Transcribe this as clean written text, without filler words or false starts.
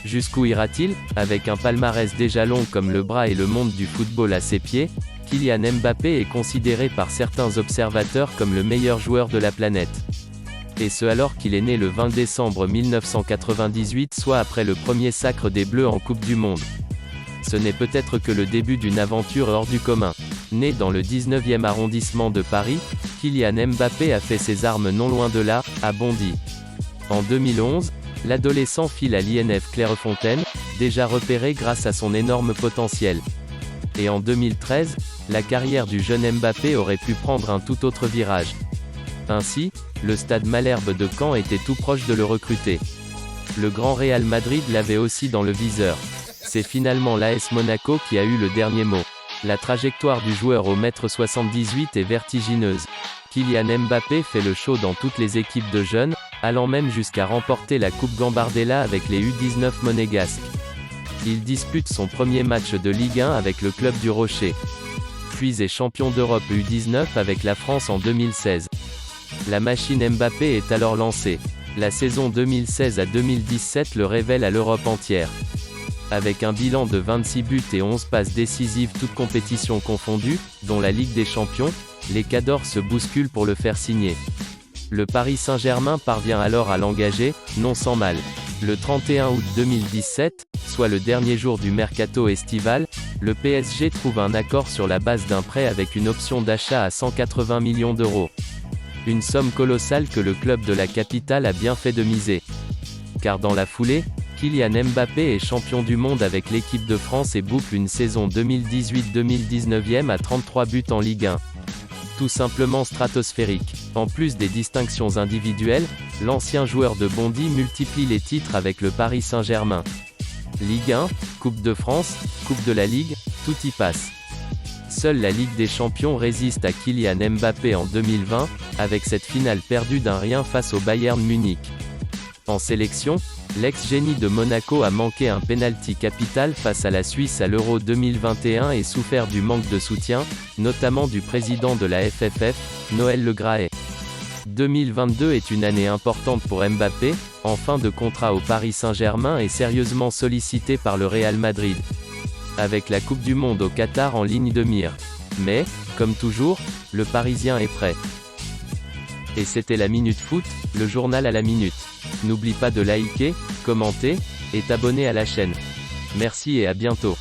Jusqu'où ira-t-il? Avec un palmarès déjà long comme le bras et le monde du football à ses pieds, Kylian Mbappé est considéré par certains observateurs comme le meilleur joueur de la planète. Et ce alors qu'il est né le 20 décembre 1998, soit après le premier sacre des Bleus en Coupe du Monde. Ce n'est peut-être que le début d'une aventure hors du commun. Né dans le 19e arrondissement de Paris, Kylian Mbappé a fait ses armes non loin de là, à Bondy. En 2011, l'adolescent file à l'INF Clairefontaine, déjà repéré grâce à son énorme potentiel. Et en 2013, la carrière du jeune Mbappé aurait pu prendre un tout autre virage. Ainsi, le stade Malherbe de Caen était tout proche de le recruter. Le grand Real Madrid l'avait aussi dans le viseur. C'est finalement l'AS Monaco qui a eu le dernier mot. La trajectoire du joueur au 1m78 est vertigineuse. Kylian Mbappé fait le show dans toutes les équipes de jeunes, allant même jusqu'à remporter la Coupe Gambardella avec les U19 monégasques. Il dispute son premier match de Ligue 1 avec le club du Rocher. Puis est champion d'Europe U19 avec la France en 2016. La machine Mbappé est alors lancée. La saison 2016 à 2017 le révèle à l'Europe entière. Avec un bilan de 26 buts et 11 passes décisives toutes compétitions confondues, dont la Ligue des Champions, les Cadors se bousculent pour le faire signer. Le Paris Saint-Germain parvient alors à l'engager, non sans mal. Le 31 août 2017, soit le dernier jour du mercato estival, le PSG trouve un accord sur la base d'un prêt avec une option d'achat à 180 millions d'euros. Une somme colossale que le club de la capitale a bien fait de miser. Car dans la foulée, Kylian Mbappé est champion du monde avec l'équipe de France et boucle une saison 2018-2019 à 33 buts en Ligue 1. Tout simplement stratosphérique. En plus des distinctions individuelles, l'ancien joueur de Bondy multiplie les titres avec le Paris Saint-Germain. Ligue 1, Coupe de France, Coupe de la Ligue, tout y passe. Seule la Ligue des Champions résiste à Kylian Mbappé en 2020, avec cette finale perdue d'un rien face au Bayern Munich. En sélection, l'ex-génie de Monaco a manqué un pénalty capital face à la Suisse à l'Euro 2021 et souffert du manque de soutien, notamment du président de la FFF, Noël Le Graët. 2022 est une année importante pour Mbappé, en fin de contrat au Paris Saint-Germain et sérieusement sollicité par le Real Madrid. Avec la Coupe du Monde au Qatar en ligne de mire. Mais, comme toujours, le Parisien est prêt. Et c'était la Minute Foot, le journal à la minute. N'oublie pas de liker, commenter, et t'abonner à la chaîne. Merci et à bientôt.